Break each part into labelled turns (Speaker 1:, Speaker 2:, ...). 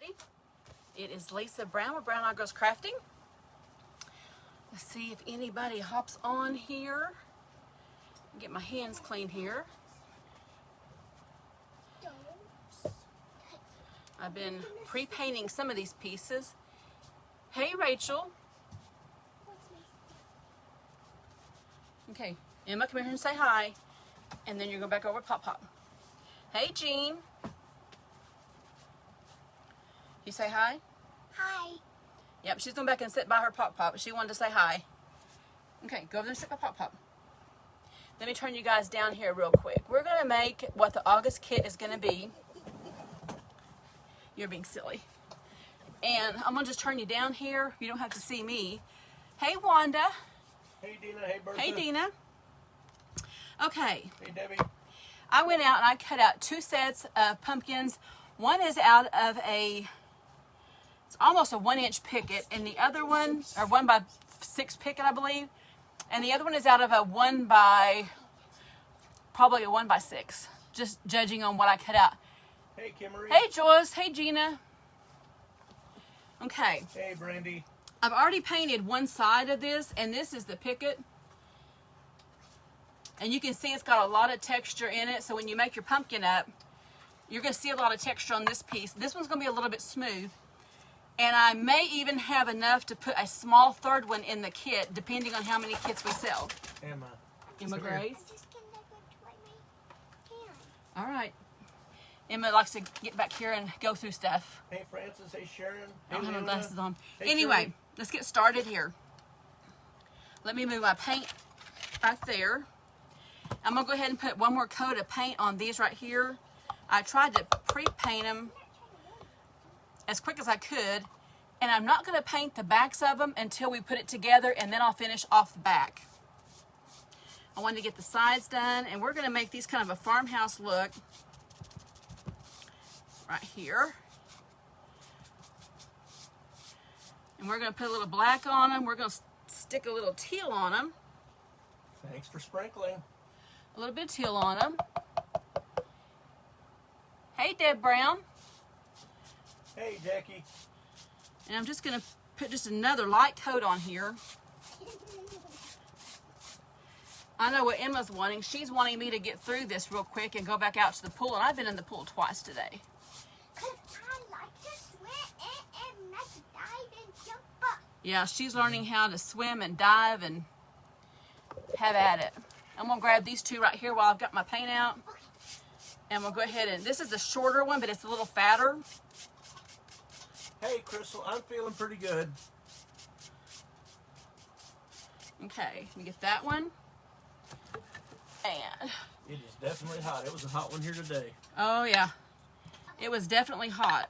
Speaker 1: It is Lisa Brown with Brown Eyed Girls Crafting. Let's see if anybody hops on here. Get my hands clean here. I've been pre-painting some of these pieces. Hey, Rachel. Okay, Emma, come here and say hi. And then you're going back over to Pop Pop. Hey, Jean. You say hi?
Speaker 2: Hi.
Speaker 1: Yep, she's going back and sit by her Pop Pop. She wanted to say hi. Okay, go over there and sit by Pop Pop. Let me turn you guys down here real quick. We're going to make what the August kit is going to be. You're being silly. And I'm going to just turn you down here. You don't have to see me. Hey, Wanda.
Speaker 3: Hey, Dina. Hey, Bertha.
Speaker 1: Hey, Dina. Okay.
Speaker 3: Hey, Debbie.
Speaker 1: I went out and I cut out 2 sets of pumpkins. One is out of it's almost a 1-inch picket, and the other one, or 1x6 picket, I believe. And the other one is out of a probably a 1x6, just judging on what I cut out.
Speaker 3: Hey, Kimmery.
Speaker 1: Hey, Joyce. Hey, Gina. Okay.
Speaker 3: Hey, Brandy.
Speaker 1: I've already painted one side of this, and this is the picket. And you can see it's got a lot of texture in it, so when you make your pumpkin up, you're going to see a lot of texture on this piece. This one's going to be a little bit smooth. And I may even have enough to put a small third one in the kit, depending on how many kits we sell. Emma Grace. All right. Emma likes to get back here and go through stuff.
Speaker 3: Hey, Francis. Hey, Sharon.
Speaker 1: I don't
Speaker 3: hey,
Speaker 1: have my glasses on.
Speaker 3: Hey,
Speaker 1: Anyway,
Speaker 3: Shirley.
Speaker 1: let's get started here. Let me move my paint right there. I'm going to go ahead and put one more coat of paint on these right here. I tried to pre-paint them as quick as I could, and I'm not going to paint the backs of them until we put it together, and then I'll finish off the back. I wanted to get the sides done, and we're going to make these kind of a farmhouse look right here. And we're going to put a little black on them. We're going to stick a little teal on them.
Speaker 3: Thanks for sprinkling.
Speaker 1: A little bit of teal on them. Hey, Deb Brown.
Speaker 3: Hey, Jackie.
Speaker 1: And I'm just going to put just another light coat on here. I know what Emma's wanting. She's wanting me to get through this real quick and go back out to the pool. And I've been in the pool twice today.
Speaker 2: Because I like to swim and like to dive and jump up.
Speaker 1: Yeah, she's learning how to swim and dive and have at it. I'm going to grab these 2 right here while I've got my paint out. And we'll go ahead and, this is a shorter one, but it's a little fatter.
Speaker 3: Hey, Crystal. I'm feeling pretty good.
Speaker 1: Okay, let me get that one. And,
Speaker 3: It is definitely hot. It was a hot one here today.
Speaker 1: oh yeah, it was definitely hot.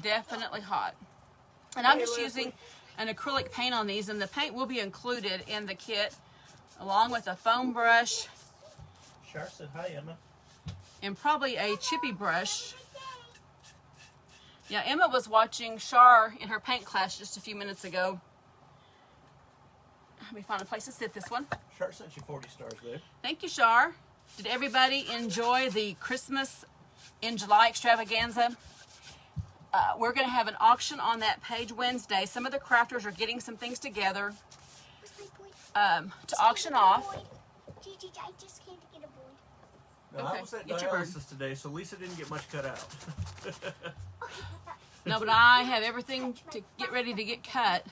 Speaker 1: Definitely hot. And I'm
Speaker 3: Hey,
Speaker 1: just
Speaker 3: Leslie.
Speaker 1: using an acrylic paint on these, and the paint will be included in the kit, along with a foam brush
Speaker 3: Shar said hi, Emma.
Speaker 1: and probably a chippy brush. Yeah, Emma was watching Shar in her paint class just a few minutes ago. Let me find a place to sit this one.
Speaker 3: Shar sent you 40 stars, babe.
Speaker 1: Thank you, Shar. Did everybody enjoy the Christmas in July extravaganza? We're going to have an auction on that page Wednesday. Some of the crafters are getting some things together to auction off.
Speaker 2: Gigi, I just came to get a boy.
Speaker 3: No,
Speaker 1: Okay,
Speaker 3: I was at
Speaker 1: get your bird.
Speaker 3: dialysis today, so Lisa didn't get much cut out.
Speaker 1: No, but I have everything to get ready to get cut.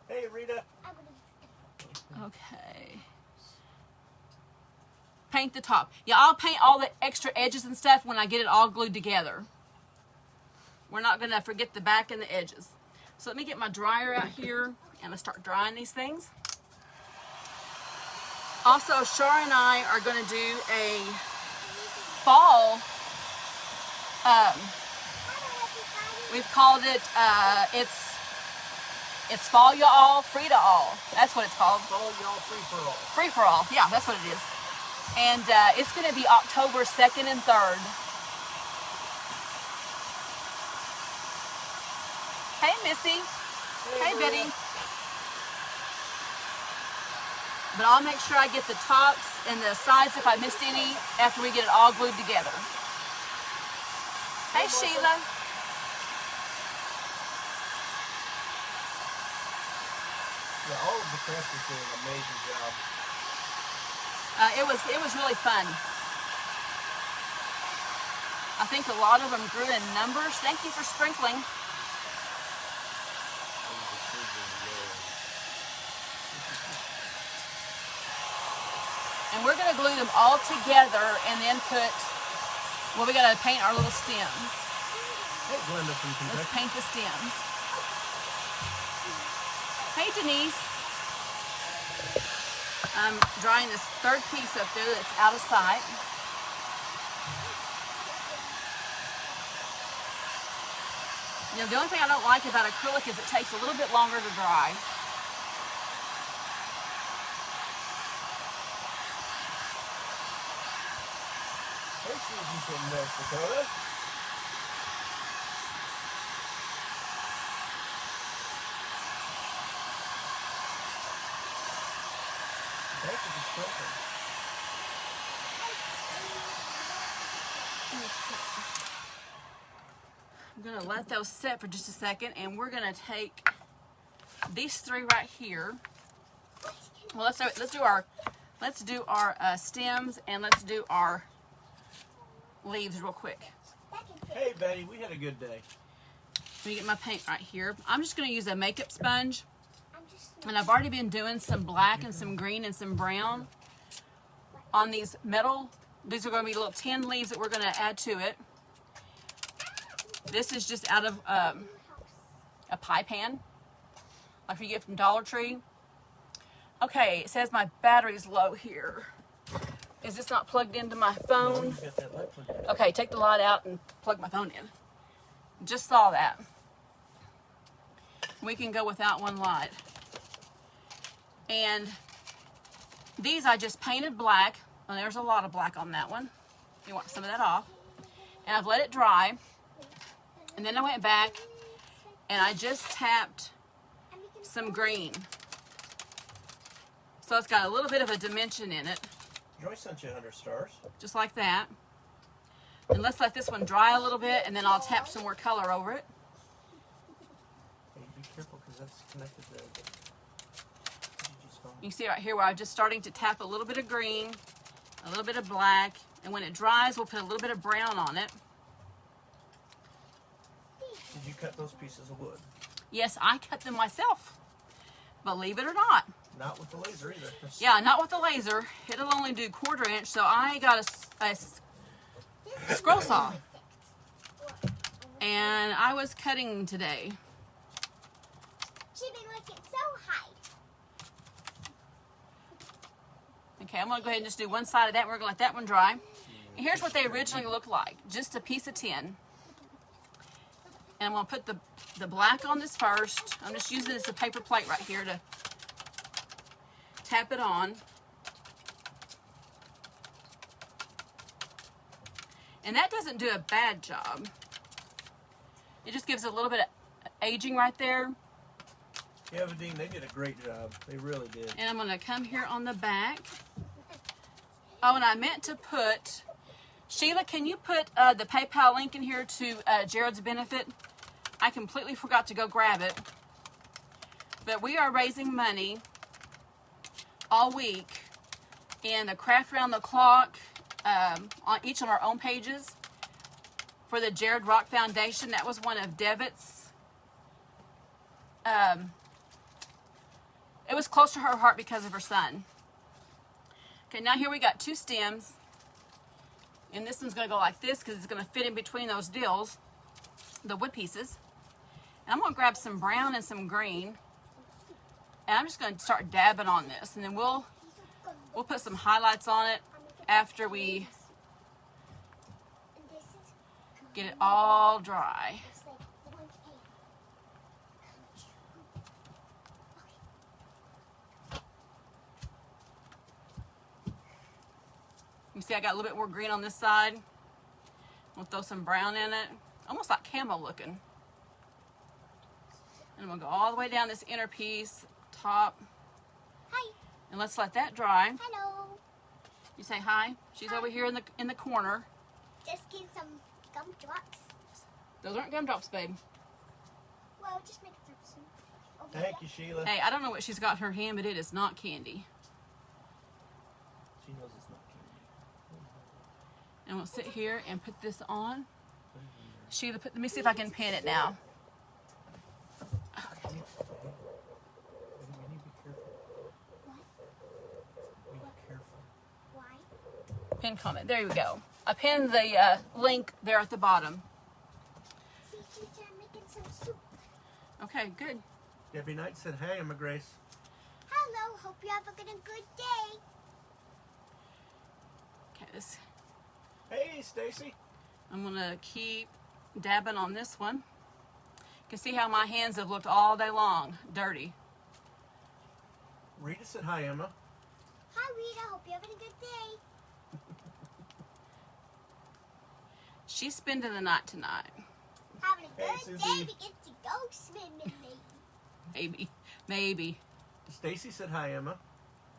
Speaker 3: Hey, Rita.
Speaker 1: Okay. Paint the top. Yeah, I'll paint all the extra edges and stuff when I get it all glued together. We're not going to forget the back and the edges. So let me get my dryer out here and I'll start drying these things. Also, Shar and I are going to do a fall, we've called it, it's Fall Y'all, Free to All. That's what it's called.
Speaker 3: All y'all free for all.
Speaker 1: Free for all. Yeah, that's what it is. And it's going to be October 2nd and 3rd. Hey, Missy. Hey, Betty. But I'll make sure I get the tops and the sides if I missed any after we get it all glued together. Hey, Sheila.
Speaker 3: Yeah, all of the crafters did an amazing job.
Speaker 1: It was really fun. I think a lot of them grew in numbers. Thank you for sprinkling. And we're going to glue them all together and then put, well, we got to paint our little stems.
Speaker 3: Hey, Glenda from Kentucky.
Speaker 1: Let's paint the stems. Hey, Denise. I'm drying this third piece up there that's out of sight. You know, the only thing I don't like about acrylic is it takes a little bit longer to dry.
Speaker 3: Hey, Susan from North Dakota. Thank you for sprinkling.
Speaker 1: I'm gonna let those set for just a second, and we're gonna take these three right here. Well, let's do our stems, and let's do our leaves real quick.
Speaker 3: Hey, Betty, we had a good day.
Speaker 1: Let me get my paint right here. I'm just gonna use a makeup sponge, and I've already been doing some black and some green and some brown on these metal. These are gonna be little tin leaves that we're gonna add to it. This is just out of a pie pan, like you get from Dollar Tree. Okay, it says my battery's low here. Is this not plugged into my phone?
Speaker 3: You got that light plugged in.
Speaker 1: Okay, take the light out and plug my phone in. Just saw that. We can go without one light. And these I just painted black. Well, there's a lot of black on that one. You want some of that off. And I've let it dry. And then I went back and I just tapped some green. So it's got a little bit of a dimension in it.
Speaker 3: Joyce sent you 100 stars.
Speaker 1: Just like that. And let's let this one dry a little bit, and then I'll tap some more color over it.
Speaker 3: Hey, be careful because that's connected to Gigi's phone.
Speaker 1: You can see right here where I'm just starting to tap a little bit of green, a little bit of black, and when it dries, we'll put a little bit of brown on it.
Speaker 3: Did you cut those pieces of wood?
Speaker 1: Yes, I cut them myself, believe it or not.
Speaker 3: Not with the laser either.
Speaker 1: Yeah, not with the laser. It'll only do 1/4 inch, so I got a scroll saw. And I was cutting today.
Speaker 2: She's been looking so high.
Speaker 1: Okay, I'm gonna go ahead and just do one side of that. We're gonna let that one dry. And here's what they originally looked like. Just a piece of tin. And I'm gonna put the black on this first. I'm just using this as a paper plate right here to tap it on. And that doesn't do a bad job. It just gives a little bit of aging right there.
Speaker 3: Yeah, Vadine, they did a great job. They really did.
Speaker 1: And I'm gonna come here on the back. Oh, and I meant to put, Sheila, can you put the PayPal link in here to Jared's benefit? I completely forgot to go grab it. But we are raising money all week in the Craft Round the Clock, on each of our own pages for the Jared Rock Foundation. That was one of Devitt's. It was close to her heart because of her son. Okay, now here we got 2 stems. And this one's going to go like this because it's going to fit in between those dills, the wood pieces. And I'm going to grab some brown and some green. And I'm just going to start dabbing on this. And then we'll put some highlights on it after we get it all dry. You see I got a little bit more green on this side. We'll throw some brown in it. Almost like camo looking. And I'm going to go all the way down this inner piece, top.
Speaker 2: Hi.
Speaker 1: And let's let that dry.
Speaker 2: Hello.
Speaker 1: You say hi. She's over here in the corner.
Speaker 2: Just getting some gumdrops.
Speaker 1: Those aren't gumdrops, babe.
Speaker 2: Well, just make it some. Okay.
Speaker 3: Thank you, Sheila.
Speaker 1: Hey, I don't know what she's got in her hand, but it is not candy.
Speaker 3: She knows it's not candy.
Speaker 1: And we'll sit here and put this on. Sheila, let me see if I can pin it now. Okay.
Speaker 3: We need to be careful.
Speaker 2: What?
Speaker 3: Be careful.
Speaker 2: Why?
Speaker 1: Pin comment. There you go. I pinned the link there at the bottom.
Speaker 2: See, teacher, I'm making some soup.
Speaker 1: Okay, good.
Speaker 3: Debbie Knight said, "Hey, Emma Grace."
Speaker 2: Hello, hope you have a good day.
Speaker 1: Okay, this.
Speaker 3: Hey, Stacy.
Speaker 1: I'm gonna keep dabbing on this one. You can see how my hands have looked all day long, dirty.
Speaker 3: Rita said, "Hi, Emma."
Speaker 2: Hi, Rita, hope you're having a good day.
Speaker 1: She's spending the night tonight.
Speaker 2: Having a
Speaker 3: Hey,
Speaker 2: good
Speaker 3: Susie.
Speaker 2: day. We get to go swimming, maybe.
Speaker 1: Maybe.
Speaker 3: Stacy said, "Hi, Emma."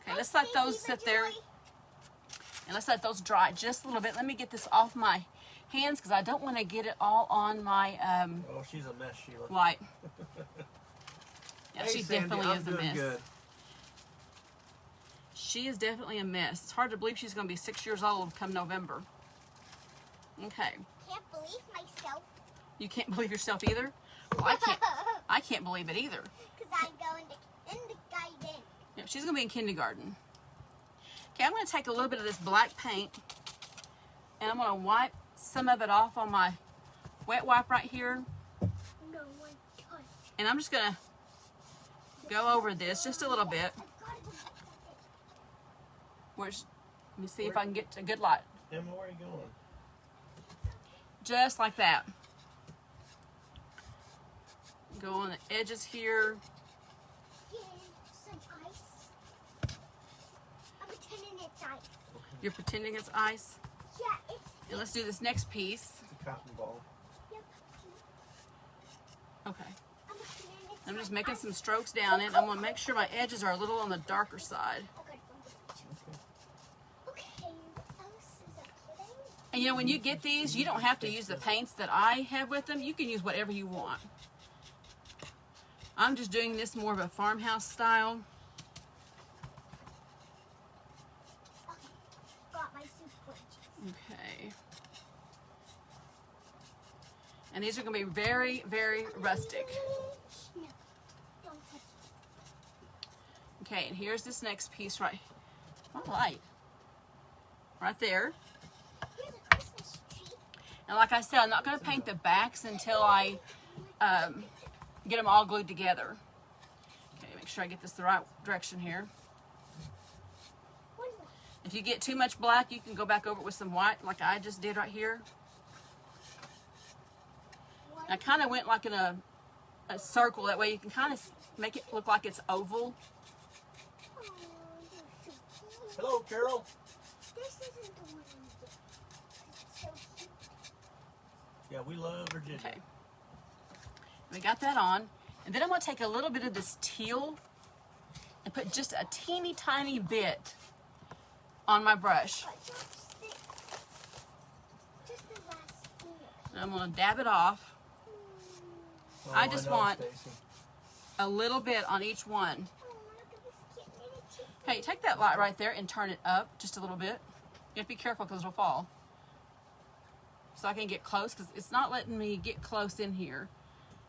Speaker 1: Okay, let's let those sit there. And let's let those dry just a little bit. Let me get this off my hands because I don't want to get it all on my
Speaker 3: Oh, she's a mess, Sheila.
Speaker 1: white. Yeah,
Speaker 3: Hey,
Speaker 1: she
Speaker 3: Sandy,
Speaker 1: definitely
Speaker 3: I'm
Speaker 1: is a
Speaker 3: doing
Speaker 1: mess.
Speaker 3: good.
Speaker 1: She is definitely a mess. It's hard to believe she's going to be 6 years old come November. Okay.
Speaker 2: Can't believe myself.
Speaker 1: You can't believe yourself either? Well, I can't believe it either.
Speaker 2: Because I'm going to kindergarten.
Speaker 1: Yep, she's going to be in kindergarten. Okay, I'm going to take a little bit of this black paint and I'm going to wipe some of it off on my wet wipe right here.
Speaker 2: No one touched.
Speaker 1: And I'm just going to go over this just a little bit.
Speaker 2: I've got to go get something.
Speaker 1: Let me see if I can get a good light.
Speaker 3: Emma, where are you going?
Speaker 1: Just like that. Go on the edges here.
Speaker 2: Get some ice. I'm pretending it's ice.
Speaker 1: You're pretending it's ice.
Speaker 2: Yeah, it's.
Speaker 1: And let's do this next piece.
Speaker 3: It's a cotton ball.
Speaker 2: Yep.
Speaker 1: Okay.
Speaker 2: I'm pretending it's
Speaker 1: I'm just
Speaker 2: my
Speaker 1: making
Speaker 2: ice.
Speaker 1: some strokes down it. I'm going to make sure my edges are a little on the darker side.
Speaker 2: Okay, what else is okay?
Speaker 1: And you know, when you get these, you don't have to use the paints that I have with them. You can use whatever you want. I'm just doing this more of a farmhouse style.
Speaker 2: Got my soup wedges.
Speaker 1: Okay. And these are going to be very, very rustic.
Speaker 2: No, don't touch it.
Speaker 1: Okay, and here's this next piece right. My light. Right there.
Speaker 2: Here's a Christmas tree.
Speaker 1: And like I said, I'm not going to paint the backs until I get them all glued together. Okay, make sure I get this the right direction here.
Speaker 2: One more.
Speaker 1: If you get too much black, you can go back over it with some white like I just did right here.
Speaker 2: One.
Speaker 1: I kind of went like in a circle. That way you can kind of make it look like it's oval.
Speaker 2: Oh, you're so cute.
Speaker 3: Hello, Carol.
Speaker 2: This isn't the one I'm getting. It's so cute.
Speaker 3: Yeah, we love Virginia.
Speaker 1: Okay. We got that on. And then I'm going to take a little bit of this teal and put just a teeny tiny bit on my brush.
Speaker 2: But just the last finger.
Speaker 1: And I'm going to dab it off
Speaker 3: Oh,
Speaker 1: I just
Speaker 3: know,
Speaker 1: want-
Speaker 3: Stacy.
Speaker 1: a little bit on each one.
Speaker 2: Oh, look at this cute little chicken.
Speaker 1: Hey, take that light right there and turn it up just a little bit. You have to be careful because it'll fall. So I can get close because it's not letting me get close in here.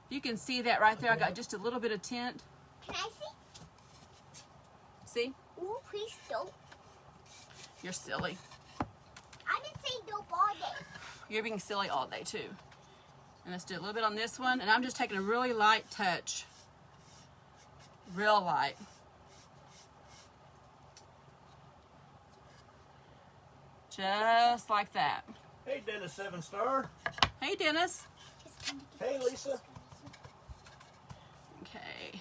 Speaker 1: You can see that right there. I got just a little bit of tint.
Speaker 2: Can I see?
Speaker 1: See?
Speaker 2: Ooh, please don't.
Speaker 1: You're silly.
Speaker 2: I've been saying dope all day.
Speaker 1: You're being silly all day too. And let's do a little bit on this one. And I'm just taking a really light touch. Real light. Just like that.
Speaker 3: Hey, Dennis 7-star.
Speaker 1: Hey, Dennis.
Speaker 3: Hey, Lisa.
Speaker 1: Okay.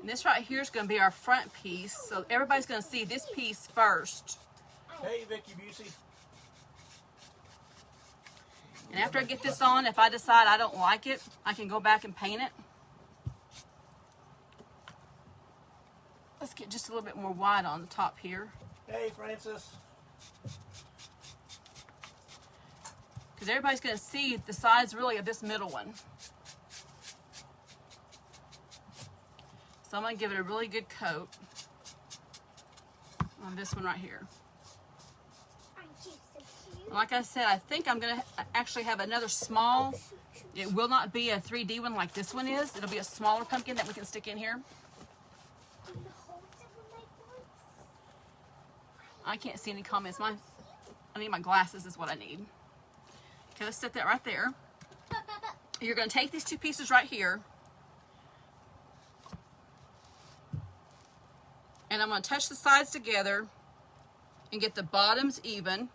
Speaker 1: And this right here is going to be our front piece. So everybody's going to see this piece first.
Speaker 3: Hey, Vicky Busey.
Speaker 1: And after I get this on, if I decide I don't like it, I can go back and paint it. Let's get just a little bit more white on the top here.
Speaker 3: Hey, Francis.
Speaker 1: because everybody's going to see the sides really of this middle one. So I'm going to give it a really good coat on this one right here.
Speaker 2: Aren't you so cute?
Speaker 1: Like I said, I think I'm going to actually have another small. It will not be a 3D one like this one is. It'll be a smaller pumpkin that we can stick in here.
Speaker 2: Do the holes ever make ones?
Speaker 1: I can't see any comments. I need my glasses is what I need. Okay, let's set that right there. You're going to take these two pieces right here. And I'm going to touch the sides together and get the bottoms even.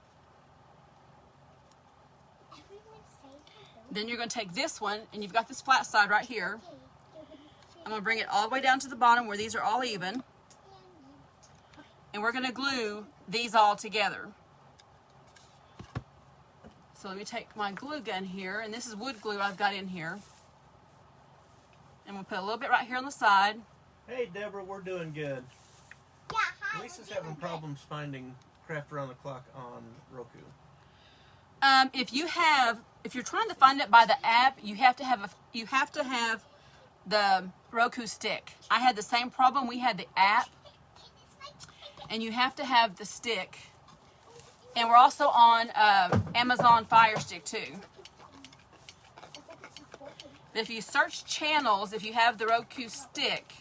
Speaker 2: Everyone say hello.
Speaker 1: Then you're going to take this one, and you've got this flat side right here.
Speaker 2: Okay, you're gonna say
Speaker 1: I'm going to bring it all the way down to the bottom where these are all even.
Speaker 2: and
Speaker 1: And we're going to glue these all together. So let me take my glue gun here, and this is wood glue I've got in here. And we'll put a little bit right here on the side.
Speaker 3: Hey, Deborah, we're doing good.
Speaker 2: yeah, hi.
Speaker 3: Lisa's
Speaker 2: we're
Speaker 3: having
Speaker 2: doing good.
Speaker 3: problems finding Craft Around the Clock on Roku.
Speaker 1: If you're trying to find it by the app, you have to have the Roku stick. I had the same problem. We had the app, and you have to have the stick. And we're also on Amazon Fire Stick too. If you search channels, if you have the Roku stick,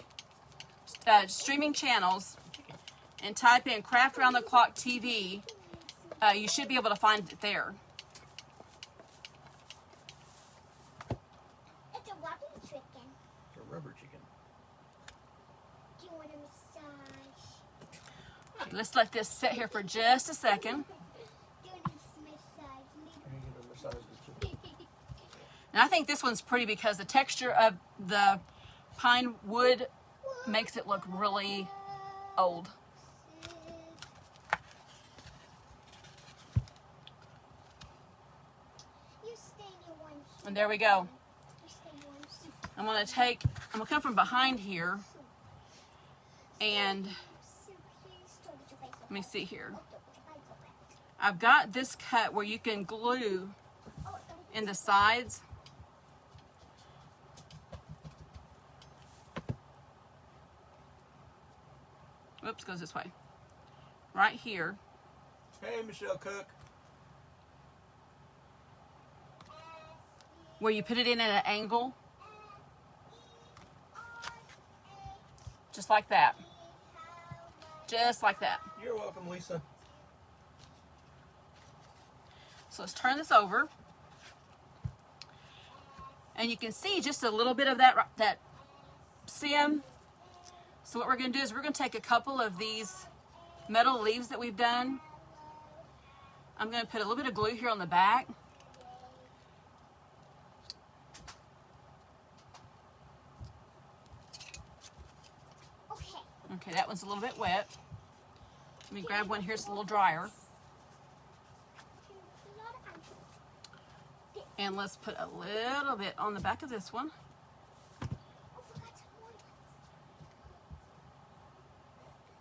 Speaker 1: streaming channels, and type in Craft Around the Clock TV, you should be able to find it there.
Speaker 2: It's a rubber chicken.
Speaker 3: It's a rubber chicken.
Speaker 2: Do you want a massage?
Speaker 1: Let's let this sit here for just a second.
Speaker 2: Do you want a massage?
Speaker 3: Are you going to massage this chicken?
Speaker 1: And I think this one's pretty because the texture of the pine wood makes it look really old.
Speaker 2: You stay in your one suit.
Speaker 1: And there we go.
Speaker 2: You stay in your one suit.
Speaker 1: I'm going to come from behind here, and let me see here. I've got this cut where you can glue in the sides. Whoops, goes this way. Right here.
Speaker 3: Hey, Michelle Cook.
Speaker 1: Where you put it in at an angle. Just like that. Just like that.
Speaker 3: You're welcome, Lisa.
Speaker 1: So let's turn this over. And you can see just a little bit of that stem. So what we're going to do is we're going to take a couple of these metal leaves that we've done. I'm going to put a little bit of glue here on the back. Okay, that one's a little bit wet. Let me grab one here, it's a little drier. And let's put a little bit on the back of this one.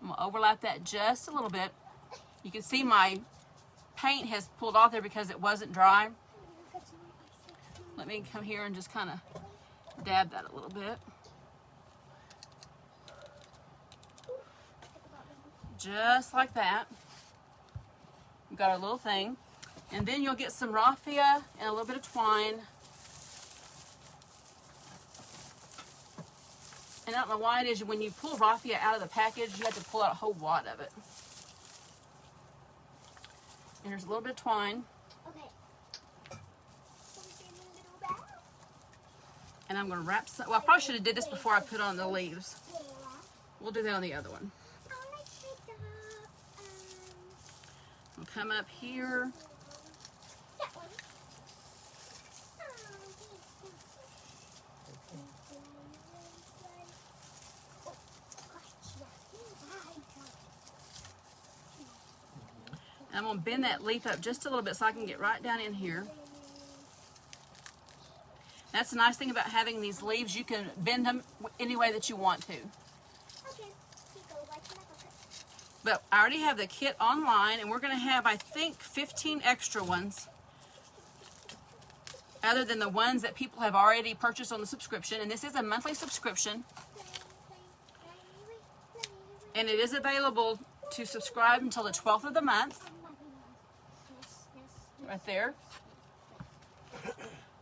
Speaker 1: I'm going to overlap that just a little bit. You can see my paint has pulled off there because it wasn't dry. Let me come here and just kind of dab that a little bit. Just like that. We've got our little thing. And then you'll get some raffia and a little bit of twine. And I don't know why it is when you pull raffia out of the package, you have to pull out a whole wad of it. And there's a little bit of twine.
Speaker 2: Okay.
Speaker 1: And I'm going to wrap some. Well, I probably should have did this before I put on the leaves. We'll do that on the other one. We'll come up here. And I'm going to bend that leaf up just a little bit so I can get right down in here. That's the nice thing about having these leaves. You can bend them any way that you want to. But I already have the kit online, and we're going to have, I think, 15 extra ones. other than the ones that people have already purchased on the subscription. And this is a monthly subscription. And it is available to subscribe until the 12th of the month. Right there.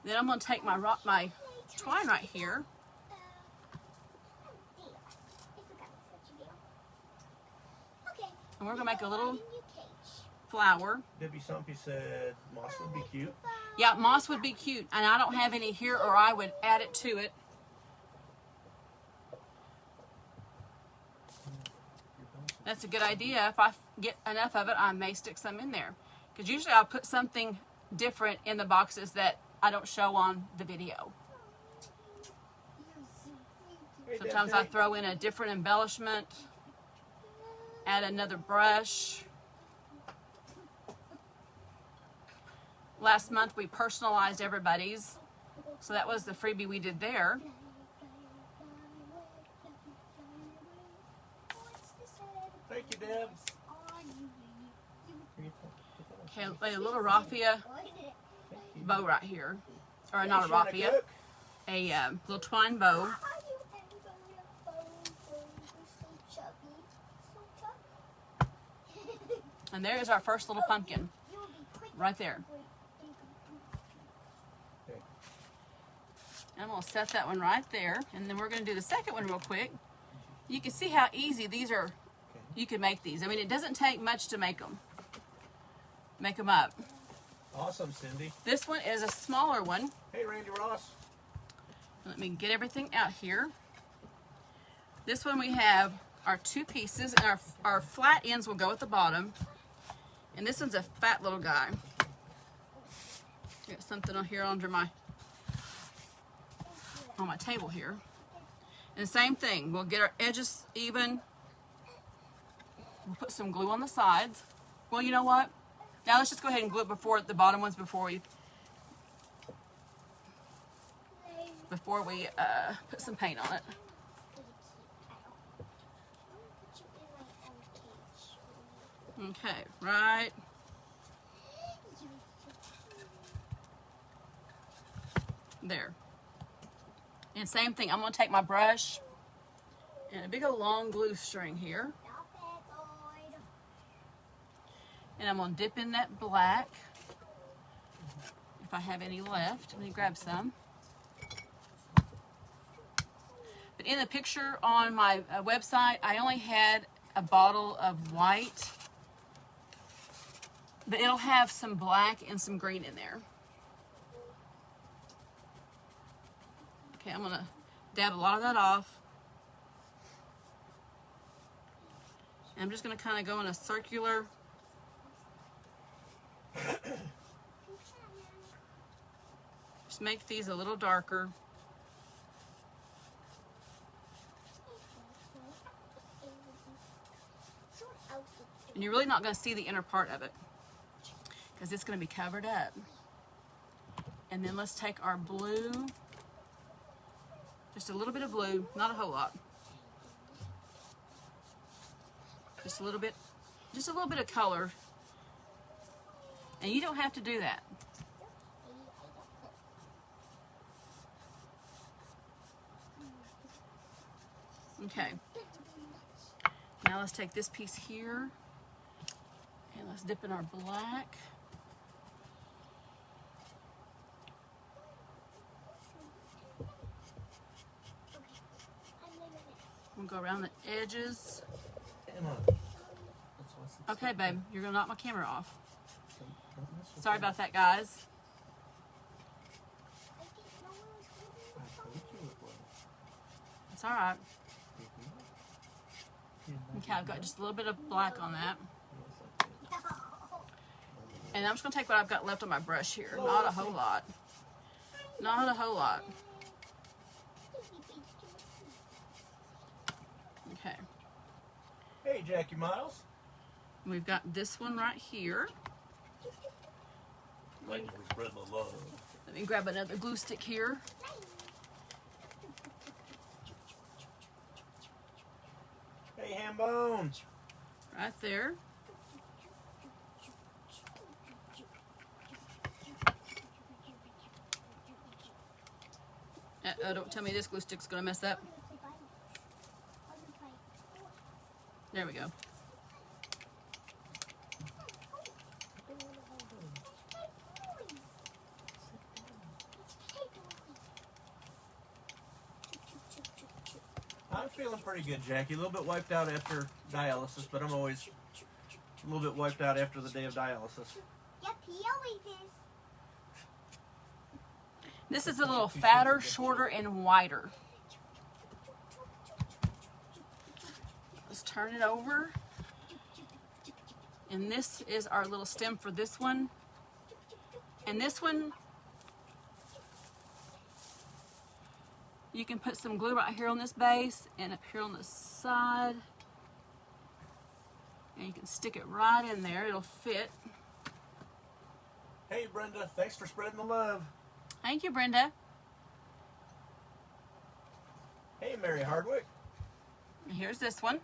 Speaker 1: Then I'm going to take my twine right here. And we're going to make a little flower.
Speaker 3: Debbie Sumpy said moss would be cute.
Speaker 1: Yeah, moss would be cute. And I don't have any here, or I would add it to it. That's a good idea. If I get enough of it, I may stick some in there. Because usually I'll put something different in the boxes that I don't show on the video. Sometimes I throw in a different embellishment, add another brush. Last month we personalized everybody's, so that was the freebie we did there.
Speaker 3: Thank you, Deb.
Speaker 1: Okay, lay a little raffia bow right here, or not a raffia, a little twine bow. And there is our first little pumpkin, right there. I'm going to set that one right there, and then we're going to do the second one real quick. You can see how easy these are. You can make these. I mean, it doesn't take much to make them. Make them up.
Speaker 3: Awesome, Cindy.
Speaker 1: This one is a smaller one.
Speaker 3: Hey, Randy Ross.
Speaker 1: Let me get everything out here. This one we have our two pieces, and our flat ends will go at the bottom. And this one's a fat little guy. Got something on here under on my table here. And the same thing, we'll get our edges even. We'll put some glue on the sides. Well, you know what? Now let's just go ahead and glue it before the bottom ones before we put some paint on it. Okay, right there. And same thing, I'm going to take my brush and a big old long glue string here. And I'm going to dip in that black. If I have any left, let me grab some. But in the picture on my website, I only had a bottle of white. But it'll have some black and some green in there. Okay, I'm going to dab a lot of that off. And I'm just going to kind of go in a circular. Just make these a little darker. And you're really not going to see the inner part of it because it's going to be covered up. And then let's take our blue, just a little bit of blue, not a whole lot. Just a little bit of color. And you don't have to do that. Okay. Now let's take this piece here and let's dip in our black. We'll go around the edges. Okay, babe, you're gonna knock my camera off. Sorry about that, guys. It's all right. Okay, I've got just a little bit of black on that. And I'm just going to take what I've got left on my brush here. Not a whole lot. Not a whole lot. Okay.
Speaker 3: Hey, Jackie Miles.
Speaker 1: We've got this one right here.
Speaker 3: Thank you for spreading the love.
Speaker 1: Let me grab another glue stick here.
Speaker 3: Hey, Ham Bones.
Speaker 1: Right there. Uh-oh, don't tell me this glue stick's gonna mess up. There we go.
Speaker 3: I'm feeling pretty good, Jackie. A little bit wiped out after dialysis, but I'm always a little bit wiped out after the day of dialysis.
Speaker 2: Yep, he always is.
Speaker 1: This is a little fatter, shorter, and wider. Let's turn it over. And this is our little stem for this one. And this one, you can put some glue right here on this base and up here on the side. And you can stick it right in there. It'll fit.
Speaker 3: Hey, Brenda. Thanks for spreading the love.
Speaker 1: Thank you, Brenda.
Speaker 3: Hey, Mary Hardwick.
Speaker 1: And here's this one.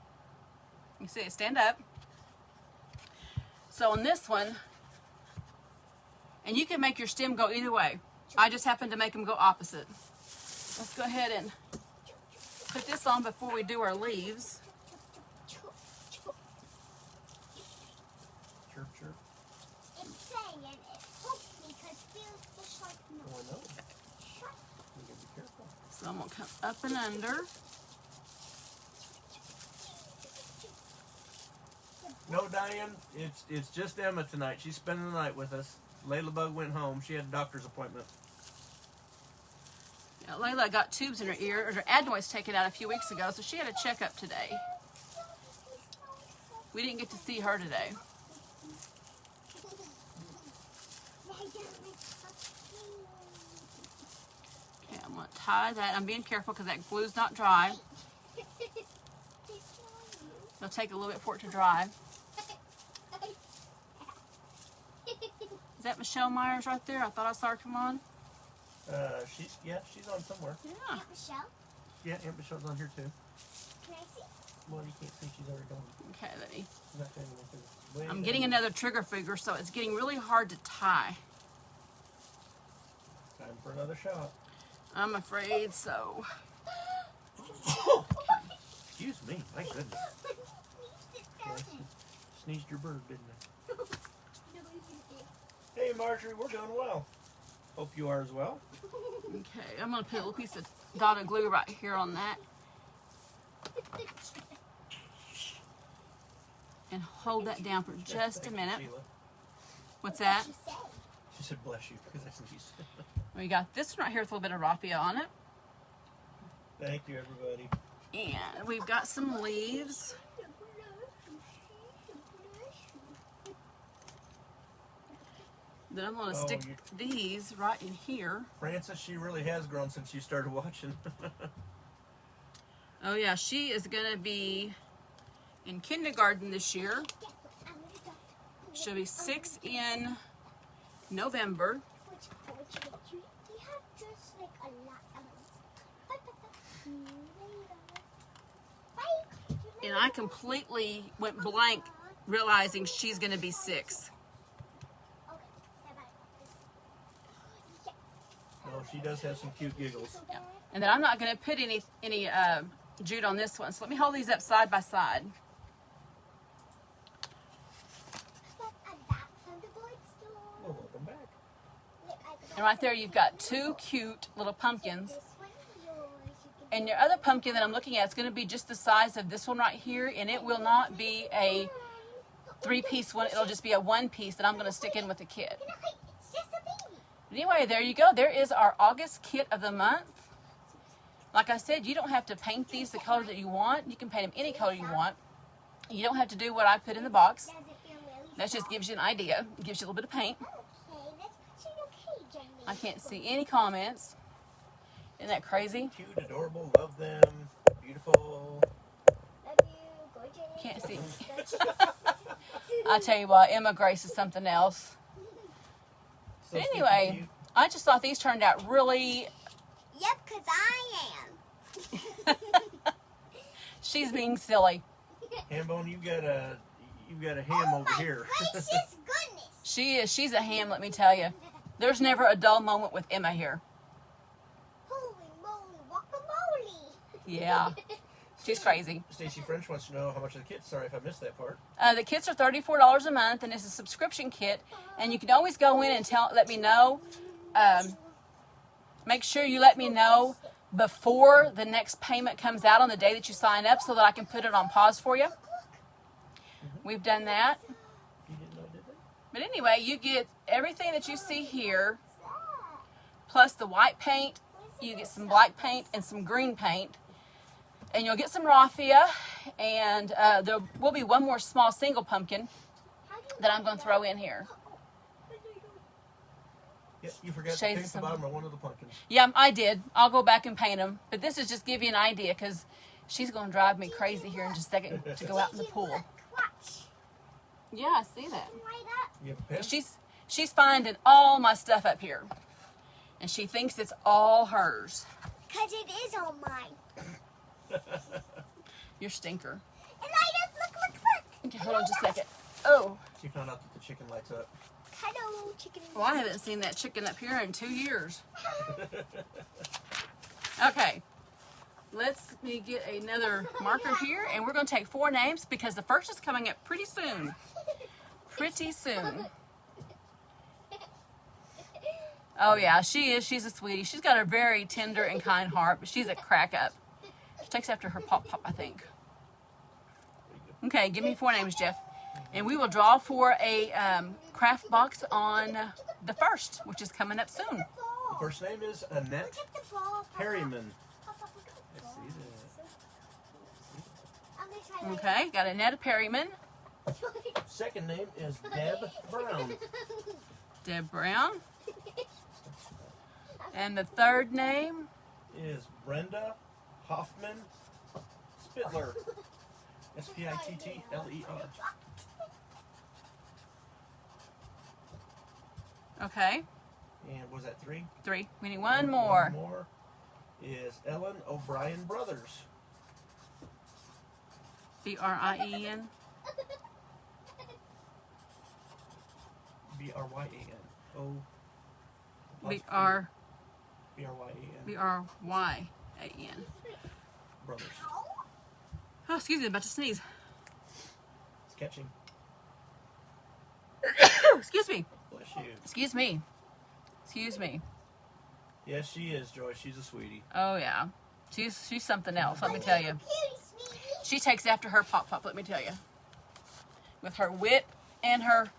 Speaker 1: You see it stand up. So on this one, and you can make your stem go either way. I just happen to make them go opposite. Let's go ahead and put this on before we do our leaves.
Speaker 3: Chirp, chirp.
Speaker 2: It's saying it hooks me because feels just like no.
Speaker 3: Oh, I know. You gotta be careful.
Speaker 1: So I'm gonna come up and under.
Speaker 3: No, Diane, it's just Emma tonight. She's spending the night with us. Layla Bug went home. She had a doctor's appointment.
Speaker 1: Yeah, Layla got tubes in her ear, or her adenoids taken out a few weeks ago, so she had a checkup today. We didn't get to see her today. Okay, I'm gonna tie that. I'm being careful because that glue's not dry. It'll take a little bit for it to dry. Is that Michelle Myers right there? I thought I saw her come on.
Speaker 3: She's on somewhere.
Speaker 1: Yeah.
Speaker 2: Aunt Michelle,
Speaker 3: Yeah, Aunt Michelle's on here too.
Speaker 2: can I see?
Speaker 3: Well, you can't see, she's already gone.
Speaker 1: Okay, let me.
Speaker 3: She's not going to way
Speaker 1: I'm
Speaker 3: down
Speaker 1: getting
Speaker 3: there.
Speaker 1: another trigger finger, so it's getting really hard to tie.
Speaker 3: Time for another shot.
Speaker 1: I'm afraid so.
Speaker 3: Excuse me, my goodness. Yeah, sneezed your bird, didn't it? Hey, Marjorie, we're doing well. Hope you are as well.
Speaker 1: Okay, I'm gonna put a little piece of dotted glue right here on that. And hold that down for just a minute.
Speaker 3: Sheila.
Speaker 1: What's that?
Speaker 3: She said, bless you, because I sneezed.
Speaker 1: We got this one right here with a little bit of raffia on it.
Speaker 3: Thank you, everybody.
Speaker 1: And we've got some leaves. Then I'm gonna stick these right in here.
Speaker 3: Frances, she really has grown since you started watching.
Speaker 1: Oh yeah, she is gonna be in kindergarten this year. She'll be 6 in November. And I completely went blank realizing she's gonna be 6.
Speaker 3: No, she does have some cute giggles.
Speaker 1: Yeah. And then I'm not gonna put any jute on this one. So let me hold these up side by side.
Speaker 3: Well, welcome back.
Speaker 1: And right there you've got 2 cute little pumpkins. And your other pumpkin that I'm looking at is going to be just the size of this one right here, and it will not be a 3-piece one. It'll just be a 1-piece that I'm going to stick in with the kit. Anyway, there you go. There is our August kit of the month. Like I said, you don't have to paint these the color that you want. You can paint them any color you want. You don't have to do what I put in the box. That just gives you an idea. It gives you a little bit of paint. I can't see any comments. Isn't that crazy?
Speaker 3: Cute, adorable, love them, beautiful.
Speaker 1: Can't see. I tell you what, Emma Grace is something else.
Speaker 3: So
Speaker 1: But anyway,
Speaker 3: cute.
Speaker 1: I just thought these turned out really.
Speaker 2: Yep, because I am.
Speaker 1: She's being silly.
Speaker 3: Hambone, you've got a ham over here.
Speaker 2: Gracious goodness.
Speaker 1: She is. She's a ham, let me tell you. There's never a dull moment with Emma here.
Speaker 2: Holy moly.
Speaker 1: Yeah. She's crazy.
Speaker 3: Stacy French wants to know how much are the kits. Sorry if I missed that part.
Speaker 1: The kits are $34 a month, and it's a subscription kit. And you can always go in and let me know. Make sure you let me know before the next payment comes out on the day that you sign up, so that I can put it on pause for you. We've done that.
Speaker 3: You didn't know, did they?
Speaker 1: But anyway, you get everything that you see here, plus the white paint. You get some black paint and some green paint. And you'll get some raffia, and there will be one more small single pumpkin that I'm going to throw in here.
Speaker 3: Yeah, you forgot to
Speaker 1: Shades
Speaker 3: paint
Speaker 1: of
Speaker 3: the bottom of one of the pumpkins.
Speaker 1: Yeah, I did. I'll go back and paint them. But this is just give you an idea, because she's going to drive me crazy here in just a second to go out in the pool.
Speaker 2: Watch.
Speaker 1: Yeah, I see that.
Speaker 2: Right up.
Speaker 3: You have a pen?
Speaker 1: She's finding all my stuff up here. And she thinks it's all hers.
Speaker 2: Because it is all mine.
Speaker 1: You're stinker.
Speaker 2: And I just look.
Speaker 1: Okay, hold on just a second. Oh.
Speaker 3: She found out that the chicken lights up.
Speaker 2: Hello, chicken.
Speaker 1: Well, I haven't seen that chicken up here in 2 years. Okay. Let's me get another marker here, and we're going to take 4 names because the first is coming up pretty soon. Pretty soon. Oh, yeah, she is. She's a sweetie. She's got a very tender and kind heart, but she's a crack up. She takes after her pop, I think. Okay, give me 4 names, Jeff. And we will draw for a craft box on the 1st, which is coming up soon.
Speaker 3: The first name is Annette Perryman. Let's see that.
Speaker 1: Okay, got Annette Perryman.
Speaker 3: Second name is Deb Brown.
Speaker 1: Deb Brown. And the third name?
Speaker 3: Is Brenda Hoffman Spittler. Spittler.
Speaker 1: Okay,
Speaker 3: And was that 3?
Speaker 1: 3. We need one more.
Speaker 3: One more is Ellen O'Brien Brothers.
Speaker 1: B-R-I-E-N.
Speaker 3: B-R-Y-A-N. O.
Speaker 1: B-R.
Speaker 3: B-R-Y-A-N.
Speaker 1: B-R-Y-A-N.
Speaker 3: Brothers.
Speaker 1: Oh, excuse me, I'm about to sneeze.
Speaker 3: It's catching.
Speaker 1: Excuse me.
Speaker 3: Bless you.
Speaker 1: Excuse me. Excuse me.
Speaker 3: Yes, she is, Joyce. She's a sweetie.
Speaker 1: Oh, yeah. She's something else, let me tell you. She takes after her pop, let me tell you. With her wit and her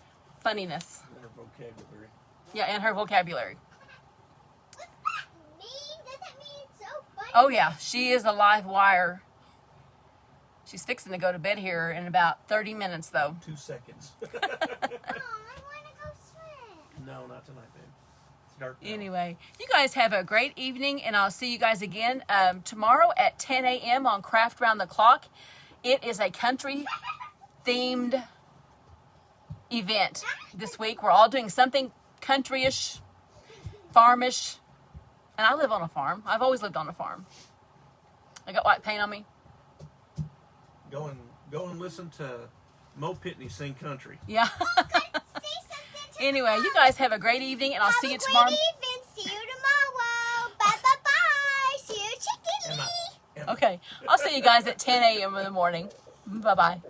Speaker 1: funniness.
Speaker 3: And her vocabulary.
Speaker 1: Yeah, and her vocabulary.
Speaker 2: What's that mean? Does that mean it's so funny?
Speaker 1: Oh, yeah. She is a live wire. She's fixing to go to bed here in about 30 minutes, though.
Speaker 3: 2 seconds.
Speaker 2: Oh, I want to go swim.
Speaker 3: No, not tonight, babe. It's dark now.
Speaker 1: Anyway, you guys have a great evening, and I'll see you guys again tomorrow at 10 a.m. on Craft Round the Clock. It is a country-themed event this week. We're all doing something country-ish, farmish, and I live on a farm. I've always lived on a farm. I got white paint on me.
Speaker 3: Go and listen to Mo Pitney sing country.
Speaker 1: Yeah. Anyway, you guys have a great evening, and I'll see you tomorrow.
Speaker 2: Have a great evening. See you tomorrow. Bye, bye, bye. See you, chicken.
Speaker 3: Emma.
Speaker 1: Okay. I'll see you guys at 10 a.m. in the morning. Bye-bye.